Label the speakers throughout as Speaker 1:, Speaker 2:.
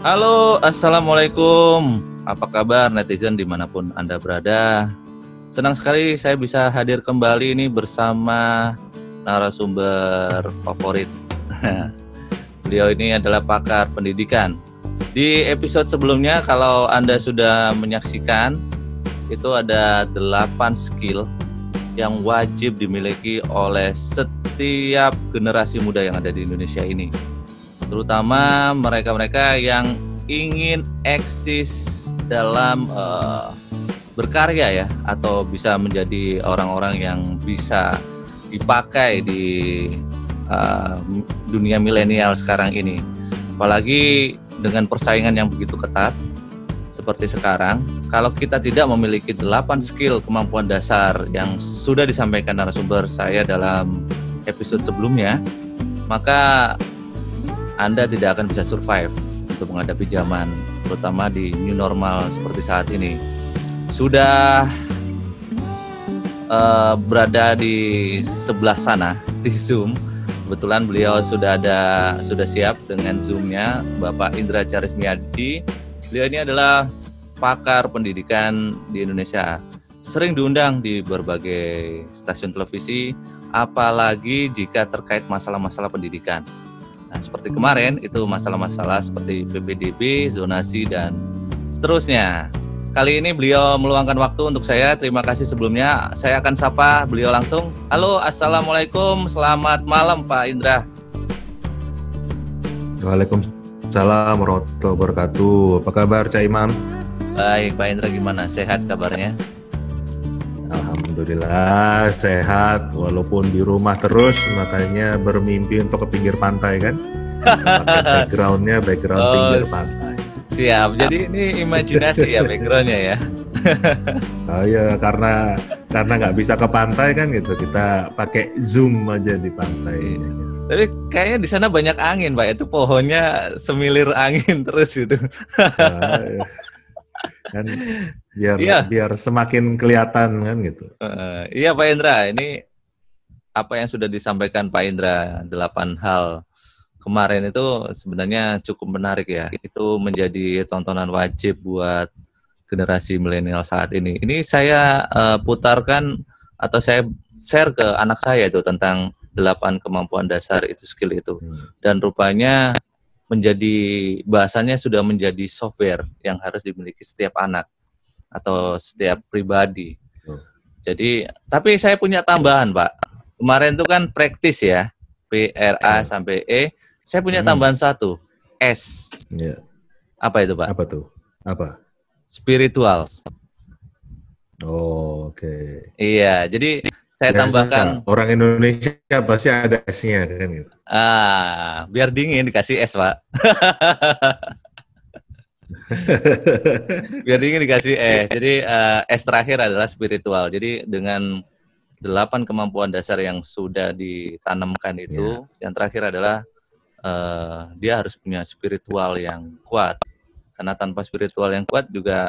Speaker 1: Halo, Assalamualaikum. Apa kabar netizen dimanapun Anda berada? Senang sekali saya bisa hadir kembali ini bersama narasumber favorit. Beliau ini adalah pakar pendidikan. Di episode sebelumnya, kalau Anda sudah menyaksikan, itu ada 8 skill yang wajib dimiliki oleh setiap generasi muda yang ada di Indonesia ini. Terutama mereka-mereka yang ingin eksis dalam berkarya ya, atau bisa menjadi orang-orang yang bisa dipakai di dunia milenial sekarang ini. Apalagi dengan persaingan yang begitu ketat seperti sekarang, kalau kita tidak memiliki 8 skill kemampuan dasar yang sudah disampaikan narasumber saya dalam episode sebelumnya, maka Anda tidak akan bisa survive untuk menghadapi zaman, terutama di new normal seperti saat ini. Sudah berada di sebelah sana di Zoom. Kebetulan beliau sudah siap dengan Zoom-nya, Bapak Indra Charismiadi. Beliau ini adalah pakar pendidikan di Indonesia. Sering diundang di berbagai stasiun televisi, apalagi jika terkait masalah-masalah pendidikan. Nah, seperti kemarin itu masalah-masalah seperti PPDB, zonasi, dan seterusnya. Kali ini beliau meluangkan waktu untuk saya. Terima kasih sebelumnya. Saya akan sapa beliau langsung. Halo, Assalamualaikum. Selamat malam, Pak Indra.
Speaker 2: Waalaikumsalam warahmatullahi wabarakatuh. Apa kabar, Cak Imam?
Speaker 1: Baik, Pak Indra, gimana? Sehat kabarnya?
Speaker 2: Alhamdulillah sehat, walaupun di rumah terus, makanya bermimpi untuk ke pinggir pantai kan. Pakai background pinggir pantai.
Speaker 1: Siap, jadi ini imajinasi ya backgroundnya ya.
Speaker 2: Oh iya, karena nggak bisa ke pantai kan gitu, kita pakai Zoom aja di pantai.
Speaker 1: Tapi kayaknya di sana banyak angin, Pak. Itu pohonnya semilir angin terus gitu.
Speaker 2: Iya. Kan biar semakin kelihatan kan gitu.
Speaker 1: Iya Pak Indra, ini apa yang sudah disampaikan Pak Indra, 8 hal kemarin itu sebenarnya cukup menarik ya. Itu menjadi tontonan wajib buat generasi milenial saat ini. Ini saya putarkan atau saya share ke anak saya itu tentang 8 kemampuan dasar itu, skill itu. Dan rupanya bahasanya sudah menjadi software yang harus dimiliki setiap anak atau setiap pribadi. Jadi, tapi saya punya tambahan, Pak. Kemarin itu kan praktis ya, PRA sampai E. Saya punya tambahan satu, S.
Speaker 2: Yeah.
Speaker 1: Apa itu, Pak?
Speaker 2: Apa tuh? Apa?
Speaker 1: Spiritual.
Speaker 2: Oh, oke.
Speaker 1: Iya, jadi saya tambahkan.
Speaker 2: Orang Indonesia pasti ada S-nya kan gitu.
Speaker 1: Biar dingin dikasih es, Pak. Biar dingin dikasih es. Jadi S terakhir adalah spiritual. Jadi dengan 8 kemampuan dasar yang sudah ditanamkan itu, yang terakhir adalah dia harus punya spiritual yang kuat. Karena tanpa spiritual yang kuat juga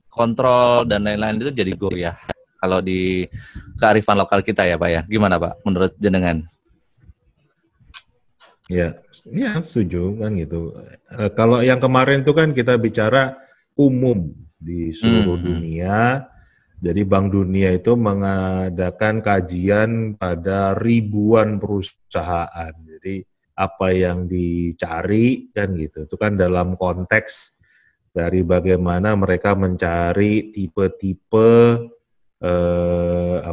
Speaker 1: kontrol dan lain-lain itu jadi goyah. Kalau di kearifan lokal kita ya Pak ya. Gimana Pak menurut jenengan?
Speaker 2: Ya, setuju kan gitu. Kalau yang kemarin itu kan kita bicara umum di seluruh dunia. Jadi Bank Dunia itu mengadakan kajian pada ribuan perusahaan. Jadi apa yang dicari kan gitu. Itu kan dalam konteks dari bagaimana mereka mencari tipe-tipe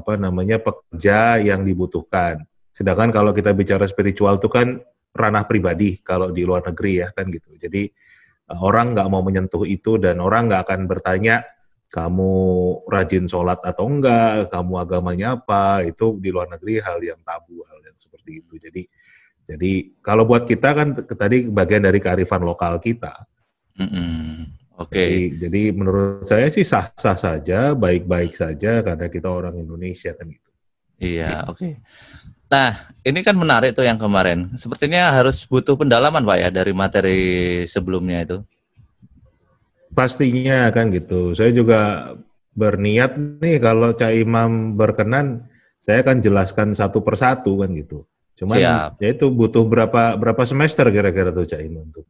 Speaker 2: pekerja yang dibutuhkan. Sedangkan kalau kita bicara spiritual itu kan ranah pribadi kalau di luar negeri ya kan gitu. Jadi orang nggak mau menyentuh itu dan orang nggak akan bertanya kamu rajin sholat atau enggak, kamu agamanya apa, itu di luar negeri hal yang tabu, hal yang seperti itu. Jadi kalau buat kita kan tadi bagian dari kearifan lokal kita.
Speaker 1: Oke.
Speaker 2: Jadi menurut saya sih sah-sah saja, baik-baik saja karena kita orang Indonesia kan gitu.
Speaker 1: Iya, oke. Nah, ini kan menarik tuh yang kemarin. Sepertinya harus butuh pendalaman Pak ya dari materi sebelumnya itu.
Speaker 2: Pastinya kan gitu. Saya juga berniat nih kalau Cak Imam berkenan, saya akan jelaskan satu persatu kan gitu. Cuman
Speaker 1: Siap.
Speaker 2: ya itu butuh berapa semester kira-kira tuh Cak Im untuk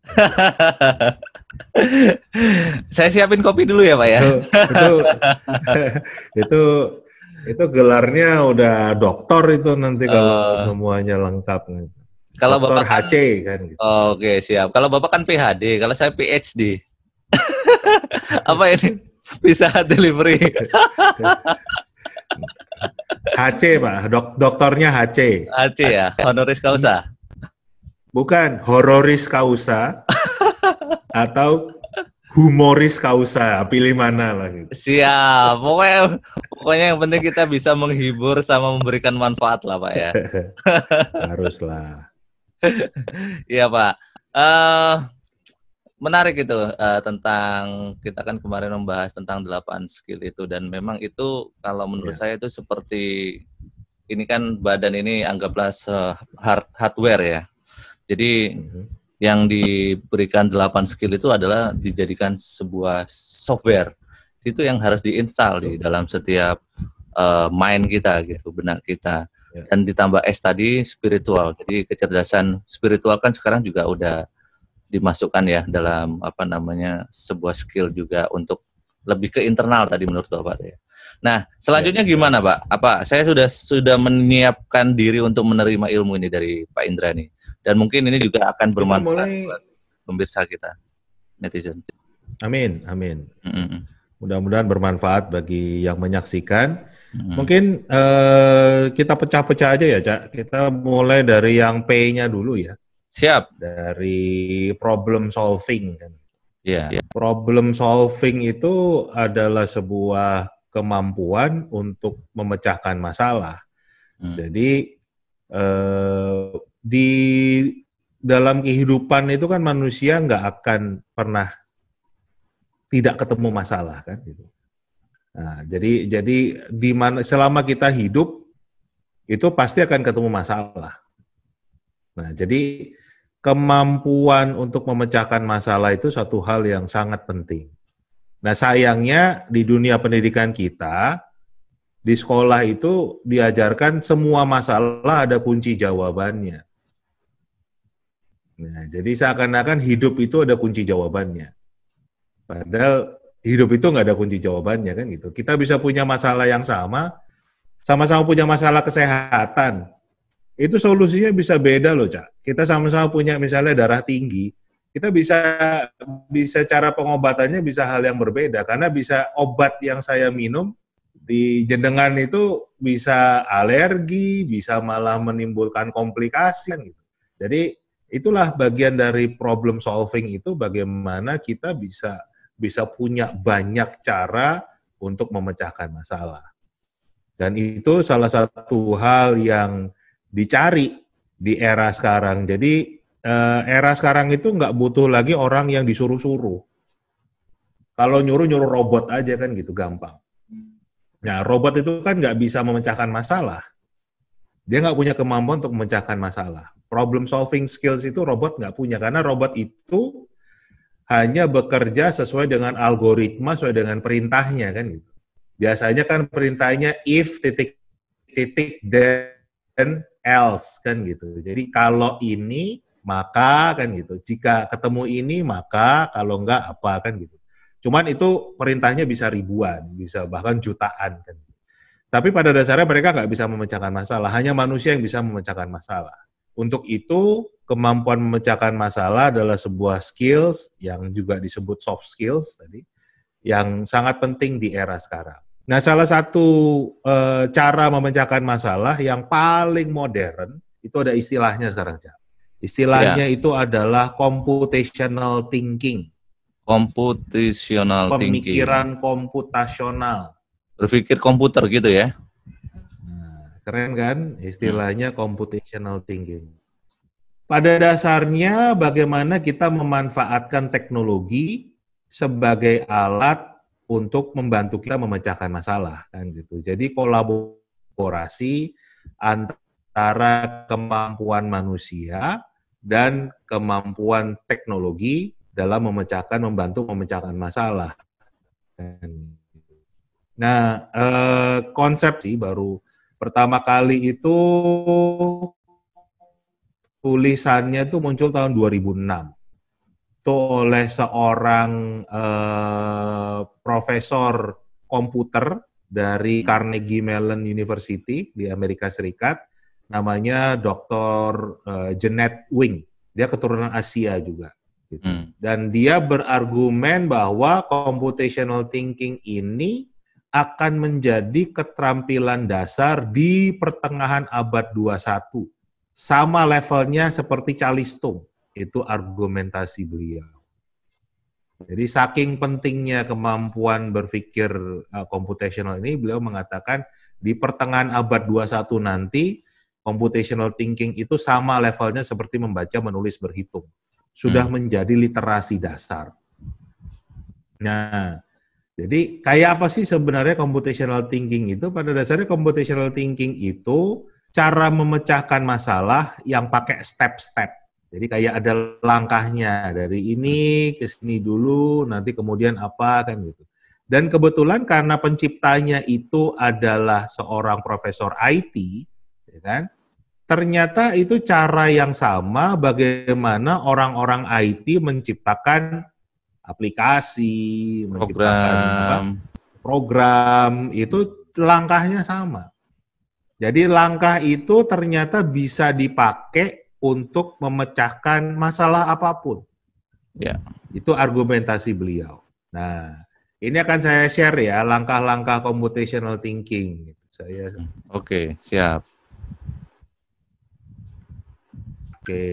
Speaker 1: Saya siapin kopi dulu ya Pak ya.
Speaker 2: itu itu itu gelarnya udah doktor itu nanti kalau
Speaker 1: Eh,
Speaker 2: semuanya lengkap.
Speaker 1: kalau
Speaker 2: Doktor
Speaker 1: Bapak kan,
Speaker 2: HC kan gitu.
Speaker 1: oke siap. Kalau Bapak kan PhD, kalau saya PhD. Apa ini? Bisa delivery.
Speaker 2: HC Pak, doktornya HC.
Speaker 1: HC ya, honoris causa.
Speaker 2: Bukan hororis causa atau humoris causa, pilih mana lah gitu.
Speaker 1: Siap. Pokoknya yang penting kita bisa menghibur sama memberikan manfaat lah Pak ya.
Speaker 2: Haruslah.
Speaker 1: Iya Pak. Eh menarik itu tentang kita kan kemarin membahas tentang 8 skill itu, dan memang itu kalau menurut saya itu seperti ini kan badan ini anggaplah hardware ya. Jadi yang diberikan 8 skill itu adalah dijadikan sebuah software. Itu yang harus diinstal di dalam setiap mind kita gitu, benak kita. Dan ditambah S tadi spiritual. Jadi kecerdasan spiritual kan sekarang juga udah dimasukkan ya dalam apa namanya sebuah skill juga untuk lebih ke internal tadi menurut Bapak ya. Nah, selanjutnya gimana Pak? Apa saya sudah menyiapkan diri untuk menerima ilmu ini dari Pak Indra nih? Dan mungkin ini juga akan bermanfaat buat pemirsa kita, netizen.
Speaker 2: Amin, amin. Mudah-mudahan bermanfaat bagi yang menyaksikan. Mungkin kita pecah-pecah aja ya, Cak. Kita mulai dari yang P-nya dulu ya.
Speaker 1: Siap.
Speaker 2: Dari problem solving kan.
Speaker 1: Iya.
Speaker 2: Problem solving itu adalah sebuah kemampuan untuk memecahkan masalah. Jadi di dalam kehidupan itu kan manusia nggak akan pernah tidak ketemu masalah kan gitu. Nah, jadi di mana selama kita hidup itu pasti akan ketemu masalah. Nah, jadi kemampuan untuk memecahkan masalah itu satu hal yang sangat penting. Nah, sayangnya di dunia pendidikan kita, di sekolah itu diajarkan semua masalah ada kunci jawabannya. Nah, jadi seakan-akan hidup itu ada kunci jawabannya. Padahal hidup itu nggak ada kunci jawabannya kan gitu. Kita bisa punya masalah yang sama-sama punya masalah kesehatan. Itu solusinya bisa beda loh, Cak. Kita sama-sama punya misalnya darah tinggi, kita bisa cara pengobatannya bisa hal yang berbeda karena bisa obat yang saya minum di jenengan itu bisa alergi, bisa malah menimbulkan komplikasi gitu. Jadi itulah bagian dari problem solving itu bagaimana kita bisa punya banyak cara untuk memecahkan masalah. Dan itu salah satu hal yang dicari di era sekarang. Jadi era sekarang itu nggak butuh lagi orang yang disuruh-suruh. Kalau nyuruh robot aja kan gitu, gampang. Nah, robot itu kan nggak bisa memecahkan masalah. Dia nggak punya kemampuan untuk memecahkan masalah. Problem solving skills itu robot nggak punya, karena robot itu hanya bekerja sesuai dengan algoritma, sesuai dengan perintahnya kan gitu. Biasanya kan perintahnya if then else kan gitu. Jadi kalau ini maka kan gitu. Jika ketemu ini maka, kalau enggak apa kan gitu. Cuman itu perintahnya bisa ribuan, bisa bahkan jutaan kan. Tapi pada dasarnya mereka nggak bisa memecahkan masalah. Hanya manusia yang bisa memecahkan masalah. Untuk itu kemampuan memecahkan masalah adalah sebuah skills yang juga disebut soft skills tadi, yang sangat penting di era sekarang. Nah, salah satu cara memecahkan masalah yang paling modern, itu ada istilahnya sekarang, Cak. Istilahnya itu adalah computational thinking.
Speaker 1: Computational thinking.
Speaker 2: Pemikiran komputasional.
Speaker 1: Berpikir komputer gitu ya.
Speaker 2: Nah, keren kan? Istilahnya computational thinking. Pada dasarnya bagaimana kita memanfaatkan teknologi sebagai alat untuk membantu kita memecahkan masalah kan gitu. Jadi kolaborasi antara kemampuan manusia dan kemampuan teknologi dalam membantu memecahkan masalah. Nah, konsep sih baru pertama kali itu tulisannya itu muncul tahun 2006. Itu oleh seorang profesor komputer dari Carnegie Mellon University di Amerika Serikat, namanya Dr. Jeanette Wing. Dia keturunan Asia juga. Gitu. Dan dia berargumen bahwa computational thinking ini akan menjadi keterampilan dasar di pertengahan abad 21. Sama levelnya seperti calistung. Itu argumentasi beliau. Jadi saking pentingnya kemampuan berpikir computational ini, beliau mengatakan di pertengahan abad 21 nanti, computational thinking itu sama levelnya seperti membaca, menulis, berhitung. Sudah menjadi literasi dasar. Nah, jadi kayak apa sih sebenarnya computational thinking itu? Pada dasarnya computational thinking itu cara memecahkan masalah yang pakai step-step. Jadi kayak ada langkahnya, dari ini ke sini dulu, nanti kemudian apa, kan gitu. Dan kebetulan karena penciptanya itu adalah seorang profesor IT, ya kan, ternyata itu cara yang sama bagaimana orang-orang IT menciptakan aplikasi, menciptakan program, itu langkahnya sama. Jadi langkah itu ternyata bisa dipakai untuk memecahkan masalah apapun.
Speaker 1: Ya.
Speaker 2: Itu argumentasi beliau. Nah, ini akan saya share ya, langkah-langkah computational thinking.
Speaker 1: Oke, siap.
Speaker 2: Oke.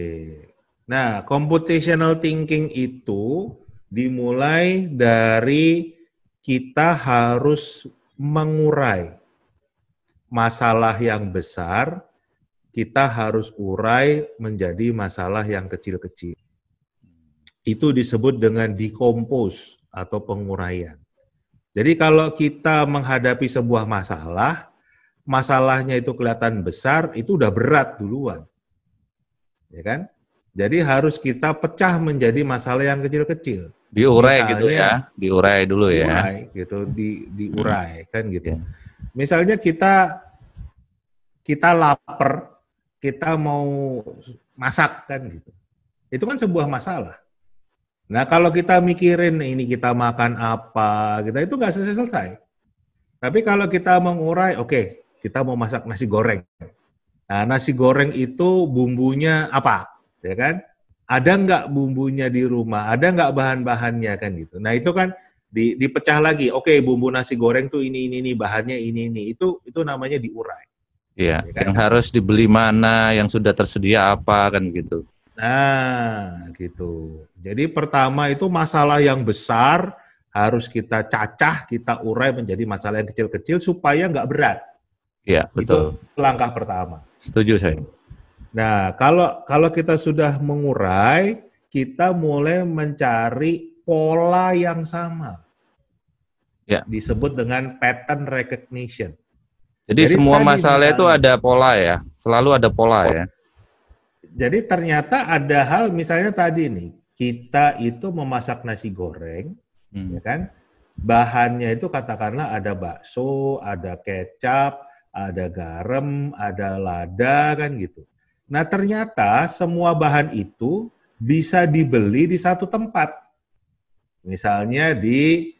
Speaker 2: Nah, computational thinking itu dimulai dari kita harus mengurai masalah yang besar, kita harus urai menjadi masalah yang kecil-kecil. Itu disebut dengan decompose atau penguraian. Jadi kalau kita menghadapi sebuah masalah, masalahnya itu kelihatan besar, itu udah berat duluan. Ya kan? Jadi harus kita pecah menjadi masalah yang kecil-kecil.
Speaker 1: Diurai gitu ya, diurai dulu ya.
Speaker 2: Diurai gitu, diurai kan gitu. Yeah. Misalnya kita lapar, kita mau masak kan gitu. Itu kan sebuah masalah. Nah kalau kita mikirin ini kita makan apa, kita itu nggak selesai. Tapi kalau kita mengurai, oke, kita mau masak nasi goreng. Nah nasi goreng itu bumbunya apa, ya kan? Ada nggak bumbunya di rumah? Ada nggak bahan-bahannya kan gitu. Nah itu kan dipecah lagi. Oke, bumbu nasi goreng tuh ini bahannya ini. Itu namanya diurai.
Speaker 1: Iya, ya kan? Yang harus dibeli mana, yang sudah tersedia apa, kan gitu.
Speaker 2: Nah, gitu. Jadi pertama itu masalah yang besar harus kita cacah, kita urai menjadi masalah yang kecil-kecil supaya nggak berat.
Speaker 1: Iya, betul.
Speaker 2: Itu langkah pertama.
Speaker 1: Setuju saya.
Speaker 2: Nah, kalau kita sudah mengurai, kita mulai mencari pola yang sama. Ya. Disebut dengan pattern recognition.
Speaker 1: Jadi semua masalah itu ada pola ya, selalu ada pola ya.
Speaker 2: Jadi ternyata ada hal, misalnya tadi nih, kita itu memasak nasi goreng, ya kan? Bahannya itu katakanlah ada bakso, ada kecap, ada garam, ada lada, kan gitu. Nah ternyata semua bahan itu bisa dibeli di satu tempat, misalnya di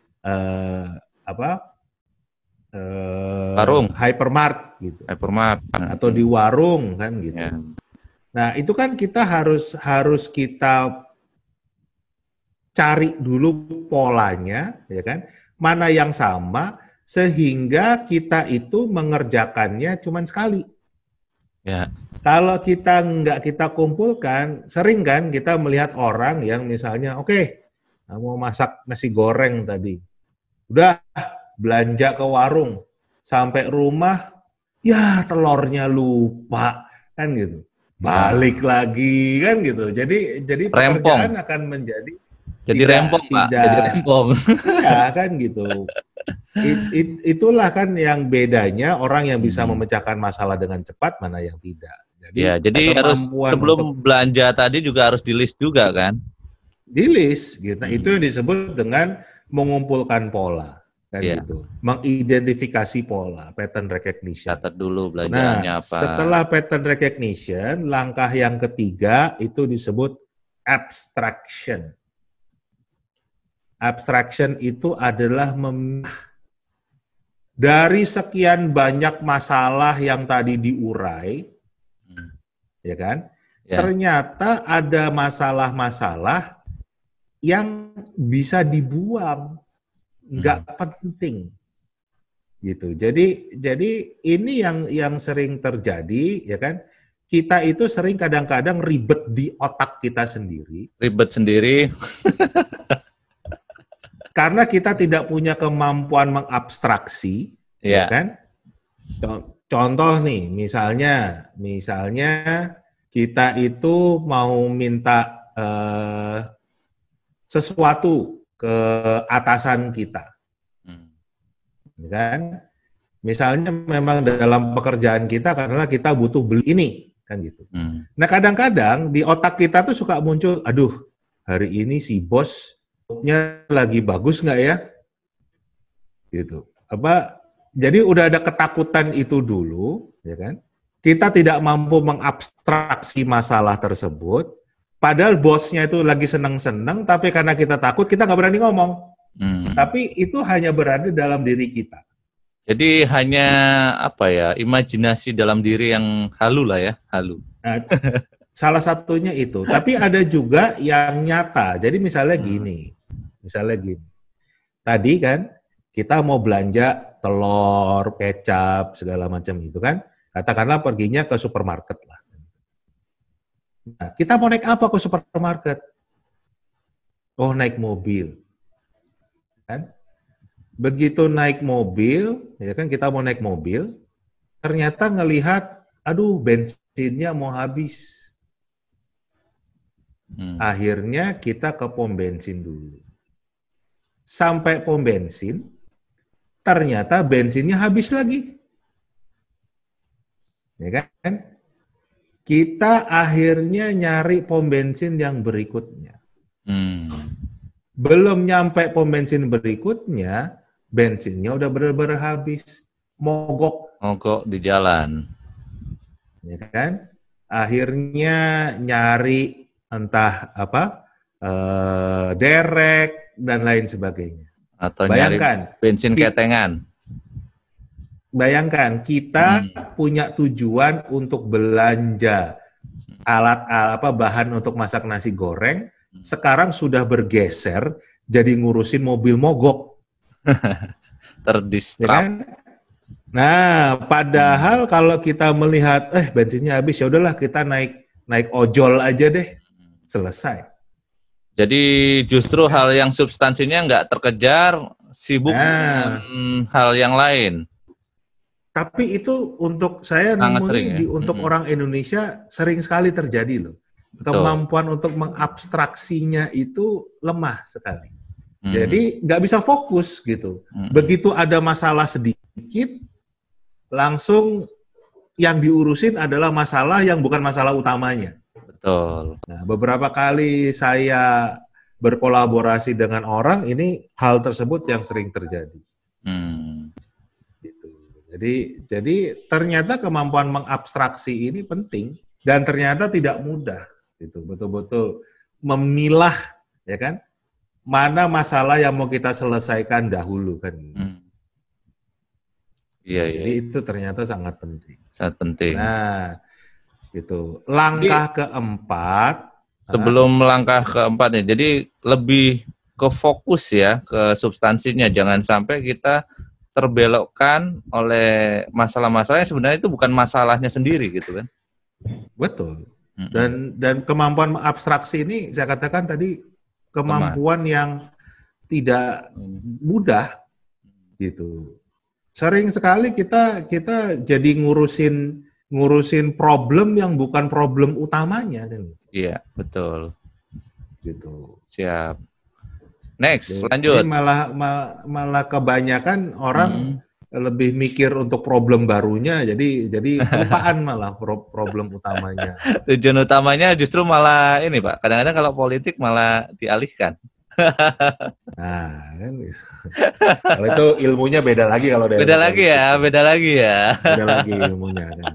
Speaker 1: warung,
Speaker 2: hypermart gitu,
Speaker 1: hypermart
Speaker 2: atau di warung kan gitu. Ya. Nah itu kan kita harus kita cari dulu polanya, ya kan? Mana yang sama sehingga kita itu mengerjakannya cuma sekali. Ya. Kalau kita nggak kita kumpulkan, sering kan kita melihat orang yang misalnya, oke, mau masak nasi goreng tadi, udah belanja ke warung, sampai rumah, ya telurnya lupa, kan gitu. Balik lagi, kan gitu. Jadi pekerjaan akan menjadi
Speaker 1: jadi rempong, Pak. Jadi rempong.
Speaker 2: Ya, kan gitu. Itulah kan yang bedanya orang yang bisa memecahkan masalah dengan cepat, mana yang tidak.
Speaker 1: Jadi harus sebelum belanja tadi juga harus di list juga kan?
Speaker 2: Di list, gitu. Nah, itu yang disebut dengan mengumpulkan pola. kan
Speaker 1: Iya.
Speaker 2: gitu. Mengidentifikasi pola, pattern recognition.
Speaker 1: Catat dulu belanjaannya
Speaker 2: Nah,
Speaker 1: apa.
Speaker 2: setelah pattern recognition, langkah yang ketiga itu disebut abstraction. Abstraction itu adalah dari sekian banyak masalah yang tadi diurai, ya kan?
Speaker 1: Ya.
Speaker 2: Ternyata ada masalah-masalah yang bisa dibuang, nggak penting, gitu. Jadi ini yang sering terjadi, ya kan? Kita itu sering kadang-kadang ribet di otak kita sendiri.
Speaker 1: Ribet sendiri.
Speaker 2: Karena kita tidak punya kemampuan mengabstraksi, ya kan? Contoh nih, misalnya kita itu mau minta sesuatu ke atasan kita, ya kan? Misalnya memang dalam pekerjaan kita karena kita butuh beli ini, kan gitu. Nah kadang-kadang di otak kita tuh suka muncul, aduh hari ini si bos lagi bagus nggak ya, gitu. Jadi udah ada ketakutan itu dulu, ya kan? Kita tidak mampu mengabstraksi masalah tersebut, padahal bosnya itu lagi seneng-seneng, tapi karena kita takut, kita nggak berani ngomong. Tapi itu hanya berada dalam diri kita.
Speaker 1: Jadi hanya imajinasi dalam diri yang halu lah ya, halu.
Speaker 2: Nah, salah satunya itu. Tapi ada juga yang nyata. Jadi misalnya gini. Tadi kan kita mau belanja telur, kecap, segala macam itu kan. Katakanlah perginya ke supermarket lah. Nah, kita mau naik apa ke supermarket? Oh, naik mobil. Kan? Begitu naik mobil, ya kan kita mau naik mobil, ternyata ngelihat, aduh bensinnya mau habis. Akhirnya kita ke pom bensin dulu. Sampai pom bensin, ternyata bensinnya habis lagi. Ya kan? Kita akhirnya nyari pom bensin yang berikutnya. Belum nyampe pom bensin berikutnya, bensinnya udah benar-benar habis. Mogok
Speaker 1: di jalan.
Speaker 2: Ya kan? Akhirnya nyari entah derek dan lain sebagainya.
Speaker 1: Atau
Speaker 2: bayangkan,
Speaker 1: nyari bensin ketengan.
Speaker 2: Bayangkan kita punya tujuan untuk belanja bahan untuk masak nasi goreng, sekarang sudah bergeser jadi ngurusin mobil mogok.
Speaker 1: Terdistrap.
Speaker 2: Ya kan? Nah, padahal kalau kita melihat bensinnya habis, ya udahlah kita naik ojol aja deh. Selesai.
Speaker 1: Jadi justru hal yang substansinya nggak terkejar, sibuk dengan hal yang lain.
Speaker 2: Tapi itu untuk saya untuk orang Indonesia sering sekali terjadi loh. Betul. Kemampuan untuk mengabstraksinya itu lemah sekali. Jadi nggak bisa fokus gitu. Begitu ada masalah sedikit, langsung yang diurusin adalah masalah yang bukan masalah utamanya.
Speaker 1: Betul.
Speaker 2: Nah, beberapa kali saya berkolaborasi dengan orang, ini hal tersebut yang sering terjadi. Gitu. Jadi ternyata kemampuan mengabstraksi ini penting dan ternyata tidak mudah. Gitu. Betul-betul memilah, ya kan? Mana masalah yang mau kita selesaikan dahulu kan? Jadi itu ternyata sangat penting.
Speaker 1: Sangat penting.
Speaker 2: Nah, gitu. Langkah keempat.
Speaker 1: Sebelum langkah keempat nih, jadi lebih ke fokus ya, ke substansinya. Jangan sampai kita terbelokkan oleh masalah-masalah yang sebenarnya itu bukan masalahnya sendiri gitu kan. Betul.
Speaker 2: Dan kemampuan abstraksi ini saya katakan tadi kemampuan yang tidak mudah gitu. Sering sekali kita jadi ngurusin problem yang bukan problem utamanya kan.
Speaker 1: Iya, betul.
Speaker 2: Gitu.
Speaker 1: Siap. Next, lanjut.
Speaker 2: Jadi malah kebanyakan orang lebih mikir untuk problem barunya, jadi kelupaan malah problem utamanya.
Speaker 1: Tujuan utamanya justru malah ini Pak, kadang-kadang kalau politik malah dialihkan.
Speaker 2: Nah, kan gitu. Kalau itu ilmunya beda lagi kalau dari
Speaker 1: Beda lagi ya, beda lagi ya.
Speaker 2: Beda lagi ilmunya kan.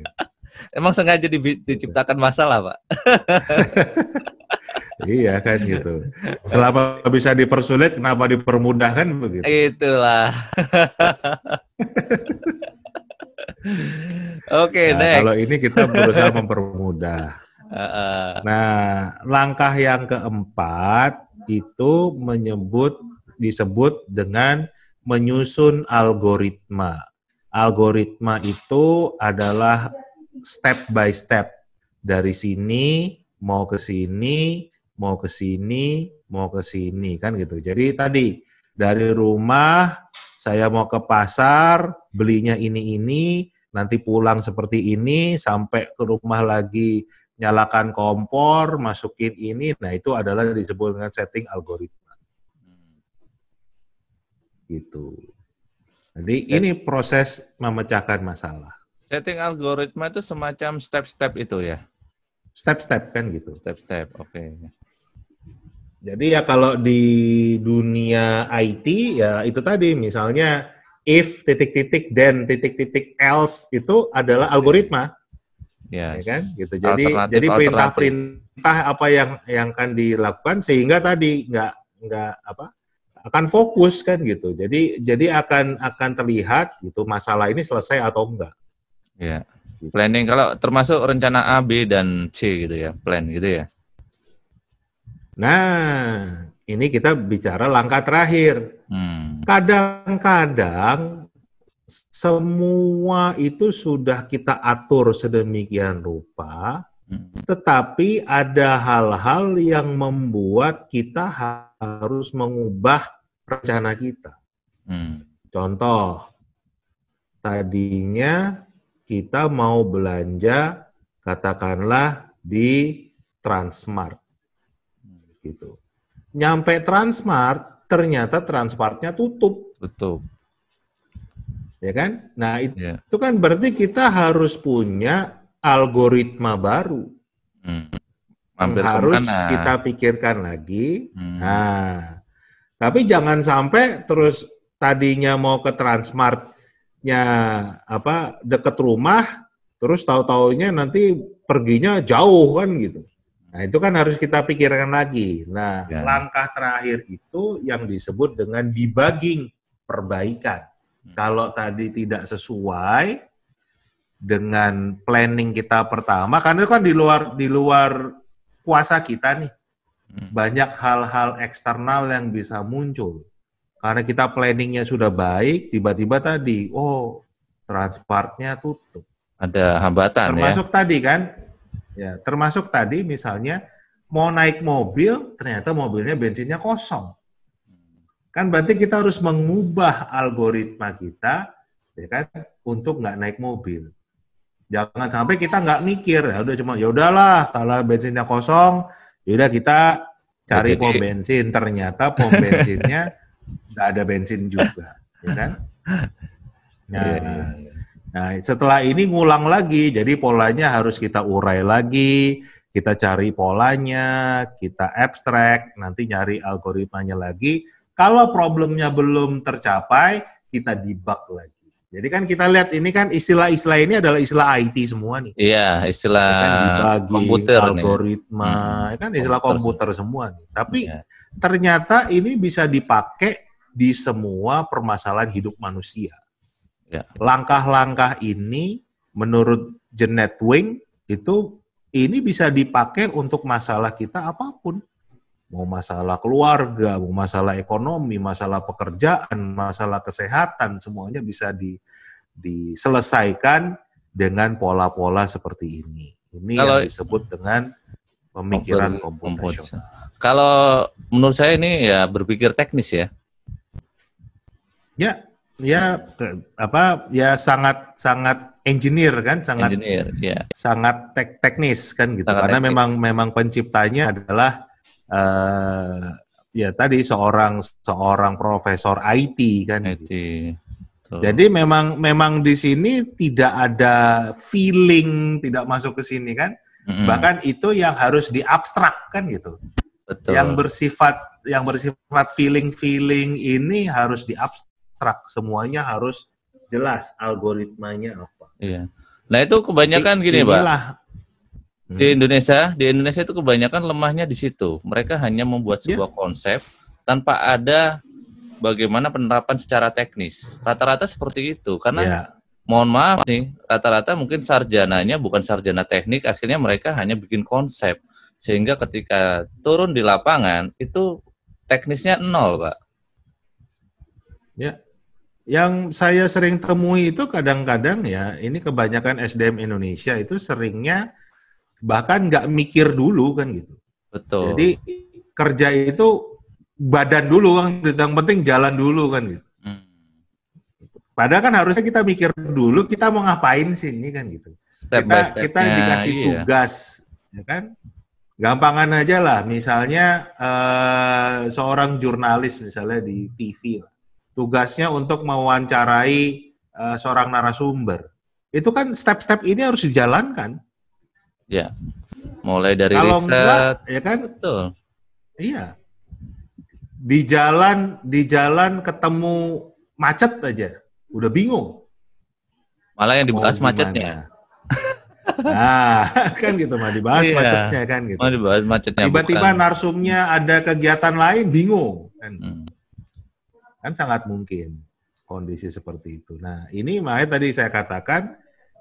Speaker 1: Emang sengaja diciptakan masalah, Pak?
Speaker 2: Iya kan gitu. Selama bisa dipersulit, kenapa dipermudah kan begitu?
Speaker 1: Itulah. Oke,
Speaker 2: Nah, kalau
Speaker 1: next.
Speaker 2: ini kita berusaha mempermudah. Nah, langkah yang keempat itu disebut dengan menyusun algoritma. Algoritma itu adalah step by step. Dari sini, mau ke sini, mau ke sini, mau ke sini, kan gitu. Jadi tadi, dari rumah, saya mau ke pasar, belinya ini, nanti pulang seperti ini, sampai ke rumah lagi, nyalakan kompor, masukin ini, nah itu adalah disebut dengan setting algoritma. Gitu. Jadi ini proses memecahkan masalah.
Speaker 1: Setting algoritma itu semacam step-step itu ya?
Speaker 2: Step-step kan gitu.
Speaker 1: Step-step, oke.
Speaker 2: Jadi ya kalau di dunia IT ya itu tadi misalnya if titik-titik then titik-titik else itu adalah algoritma.
Speaker 1: Yes.
Speaker 2: Ya kan gitu. Jadi perintah-perintah apa yang akan dilakukan sehingga tadi nggak akan fokus kan gitu. Jadi akan terlihat gitu masalah ini selesai atau enggak.
Speaker 1: Ya. Gitu. Planning kalau termasuk rencana A, B dan C gitu ya, plan gitu ya.
Speaker 2: Nah, ini kita bicara langkah terakhir. Kadang-kadang semua itu sudah kita atur sedemikian rupa, tetapi ada hal-hal yang membuat kita harus mengubah rencana kita. Contoh, tadinya kita mau belanja, katakanlah di Transmart. Gitu. Nyampe Transmart, ternyata Transmartnya tutup. Ya kan? Nah, itu kan berarti kita harus punya algoritma baru. Harus kita pikirkan lagi. Nah, tapi jangan sampai terus tadinya mau ke Transmartnya deket rumah, terus tahu-taunya nanti perginya jauh kan gitu. Nah, itu kan harus kita pikirkan lagi. Nah, langkah terakhir itu yang disebut dengan debugging, perbaikan. Kalau tadi tidak sesuai dengan planning kita pertama, karena itu kan di luar kuasa kita nih. Banyak hal-hal eksternal yang bisa muncul. Karena kita planningnya sudah baik, tiba-tiba tadi, Transmartnya tutup.
Speaker 1: Ada hambatan
Speaker 2: termasuk tadi kan, ya termasuk tadi misalnya mau naik mobil, ternyata mobilnya bensinnya kosong. Kan berarti kita harus mengubah algoritma kita, ya kan, untuk nggak naik mobil. Jangan sampai kita nggak mikir, ya udahlah kalau bensinnya kosong, yaudah kita cari pom bensin. Ternyata pom bensinnya nggak ada bensin juga, ya kan? Nah, setelah ini ngulang lagi, jadi polanya harus kita urai lagi, kita cari polanya, kita abstrak, nanti nyari algoritmanya lagi. Kalau problemnya belum tercapai, kita debug lagi. Jadi kan kita lihat ini kan istilah-istilah ini adalah istilah IT semua nih.
Speaker 1: Iya, istilah
Speaker 2: kan debugging,
Speaker 1: komputer
Speaker 2: algoritma, kan istilah komputer semua nih. Tapi ternyata ini bisa dipakai di semua permasalahan hidup manusia. Langkah-langkah ini menurut Janet Wing ini bisa dipakai untuk masalah kita apapun. Mau masalah keluarga, mau masalah ekonomi, masalah pekerjaan, masalah kesehatan, semuanya bisa diselesaikan dengan pola-pola seperti ini. Ini yang disebut dengan pemikiran komputasional.
Speaker 1: Kalau menurut saya ini ya berpikir teknis ya.
Speaker 2: Ya sangat engineer kan, sangat teknis kan gitu. Karena memang penciptanya adalah tadi seorang profesor IT kan. Gitu. Jadi memang di sini tidak ada feeling, tidak masuk ke sini kan. Bahkan itu yang harus diabstrak kan gitu. Betul. Yang bersifat yang bersifat feeling ini harus diabstrak, semuanya harus jelas algoritmanya apa.
Speaker 1: Iya. Nah itu kebanyakan gini, Pak. Di Indonesia itu kebanyakan lemahnya di situ. Mereka hanya membuat sebuah konsep tanpa ada bagaimana penerapan secara teknis. Rata-rata seperti itu. Karena mohon maaf nih, rata-rata mungkin sarjananya bukan sarjana teknik, akhirnya mereka hanya bikin konsep. Sehingga ketika turun di lapangan itu teknisnya nol, Pak.
Speaker 2: Ya. Yang saya sering temui itu kadang-kadang ya, ini kebanyakan SDM Indonesia itu seringnya bahkan nggak mikir dulu kan gitu.
Speaker 1: Betul.
Speaker 2: Jadi kerja itu badan dulu kan, yang penting jalan dulu kan gitu. Padahal kan harusnya kita mikir dulu kita mau ngapain sih ini kan gitu. Kita dikasih tugas, ya kan? Gampangan aja lah, misalnya seorang jurnalis misalnya di TV, tugasnya untuk mewawancarai seorang narasumber. Itu kan step-step ini harus dijalankan.
Speaker 1: Ya, mulai dari
Speaker 2: kalau
Speaker 1: riset,
Speaker 2: enggak, ya kan?
Speaker 1: Betul.
Speaker 2: Iya. Di jalan ketemu macet aja, udah bingung.
Speaker 1: Malah yang dibahas macetnya.
Speaker 2: Nah, kan gitu mah dibahas macetnya kan gitu.
Speaker 1: Mau dibahas macetnya.
Speaker 2: Tiba-tiba narsumnya ada kegiatan lain, bingung kan. Kan sangat mungkin kondisi seperti itu. Nah, ini makanya tadi saya katakan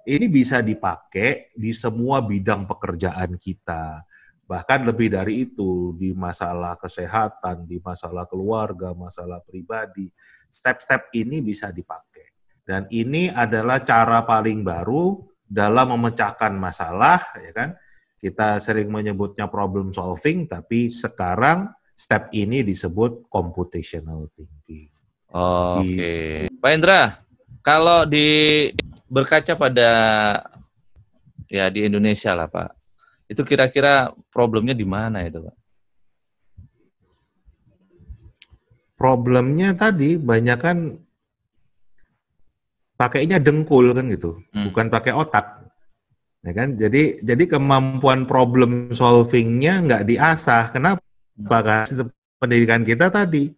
Speaker 2: ini bisa dipakai di semua bidang pekerjaan kita. Bahkan lebih dari itu, di masalah kesehatan, di masalah keluarga, masalah pribadi. Step-step ini bisa dipakai. Dan ini adalah cara paling baru dalam memecahkan masalah, ya kan? Kita sering menyebutnya problem solving, tapi sekarang step ini disebut computational thinking.
Speaker 1: Oke. Pak Indra, kalau berkaca pada ya di Indonesia lah Pak, itu kira-kira problemnya di mana itu Pak?
Speaker 2: Problemnya tadi banyak kan pakainya dengkul kan gitu, bukan pakai otak, ya kan? Jadi kemampuan problem solvingnya nggak diasah. Kenapa? Karena sistem pendidikan kita tadi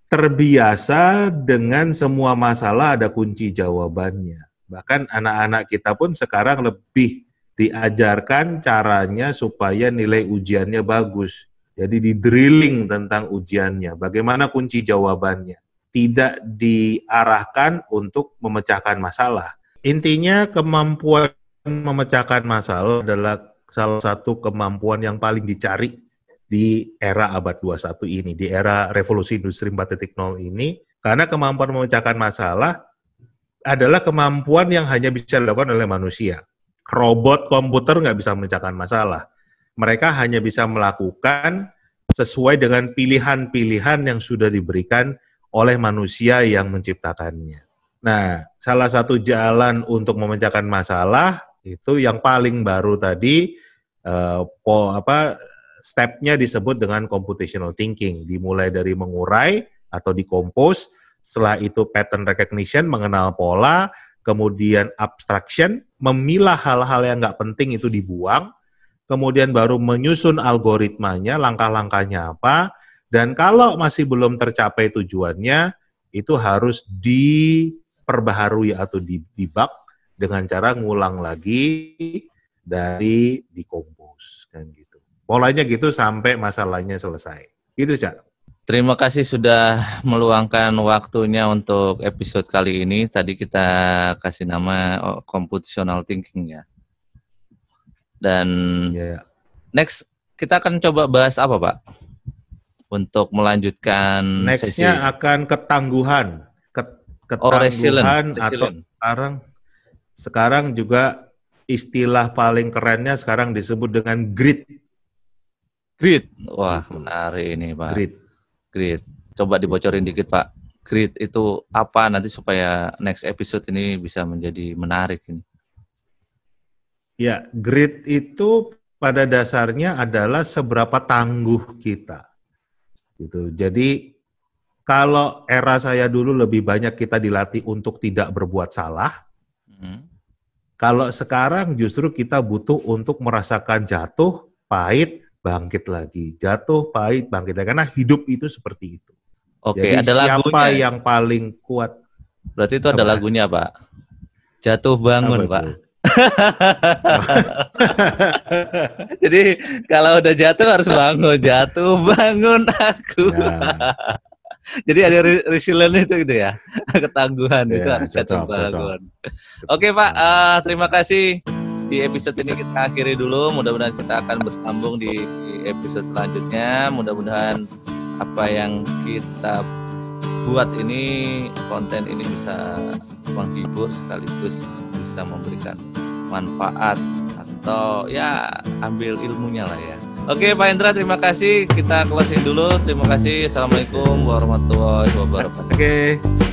Speaker 2: terbiasa dengan semua masalah ada kunci jawabannya. Bahkan anak-anak kita pun sekarang lebih diajarkan caranya supaya nilai ujiannya bagus. Jadi di drilling tentang ujiannya, bagaimana kunci jawabannya. Tidak diarahkan untuk memecahkan masalah. Intinya kemampuan memecahkan masalah adalah salah satu kemampuan yang paling dicari di era abad 21 ini, di era revolusi industri 4.0 ini, karena kemampuan memecahkan masalah adalah kemampuan yang hanya bisa dilakukan oleh manusia. Robot komputer nggak bisa memecahkan masalah. Mereka hanya bisa melakukan sesuai dengan pilihan-pilihan yang sudah diberikan oleh manusia yang menciptakannya. Nah, salah satu jalan untuk memecahkan masalah itu yang paling baru tadi, step-nya disebut dengan computational thinking. Dimulai dari mengurai atau decompose, setelah itu pattern recognition, mengenal pola, kemudian abstraction, memilah hal-hal yang nggak penting itu dibuang, kemudian baru menyusun algoritmanya, langkah-langkahnya apa, dan kalau masih belum tercapai tujuannya, itu harus diperbaharui atau dibug dengan cara ngulang lagi dari decompose, kan gitu. Polanya gitu sampai masalahnya selesai. Gitu, Cak.
Speaker 1: Terima kasih sudah meluangkan waktunya untuk episode kali ini. Tadi kita kasih nama computational thinking ya. Dan next kita akan coba bahas apa Pak? Untuk melanjutkan
Speaker 2: next-nya akan ketangguhan. Ketangguhan atau sekarang juga istilah paling kerennya sekarang disebut dengan grit.
Speaker 1: Grit. Wah, menarik ini Pak. Grit. Coba dibocorin dikit Pak. Grit itu apa nanti supaya next episode ini bisa menjadi menarik ini.
Speaker 2: Ya, grit itu pada dasarnya adalah seberapa tangguh kita. Gitu. Jadi kalau era saya dulu lebih banyak kita dilatih untuk tidak berbuat salah. Kalau sekarang justru kita butuh untuk merasakan jatuh, pahit, bangkit lagi. Jatuh, pahit, bangkit lagi. Karena hidup itu seperti itu.
Speaker 1: Oke,
Speaker 2: Jadi
Speaker 1: ada
Speaker 2: siapa
Speaker 1: lagunya.
Speaker 2: yang paling kuat?
Speaker 1: Berarti itu ada
Speaker 2: Apa?
Speaker 1: lagunya, Pak. Jatuh bangun,
Speaker 2: Apa
Speaker 1: Pak.
Speaker 2: itu?
Speaker 1: Jadi kalau udah jatuh harus bangun. Jatuh bangun aku.
Speaker 2: Ya,
Speaker 1: Jadi ada resilient itu gitu ya. Ketangguhan itu
Speaker 2: ya,
Speaker 1: harus jatuh
Speaker 2: cocok.
Speaker 1: bangun. Oke, Pak, terima kasih. Di episode ini kita akhiri dulu. Mudah-mudahan kita akan bersambung di episode selanjutnya. Mudah-mudahan apa yang kita buat ini, konten ini bisa menghibur sekaligus bisa memberikan manfaat atau ya ambil ilmunya lah ya. Oke, Pak Hendra, terima kasih. Kita closing dulu. Terima kasih. Assalamualaikum warahmatullahi wabarakatuh.
Speaker 2: Oke.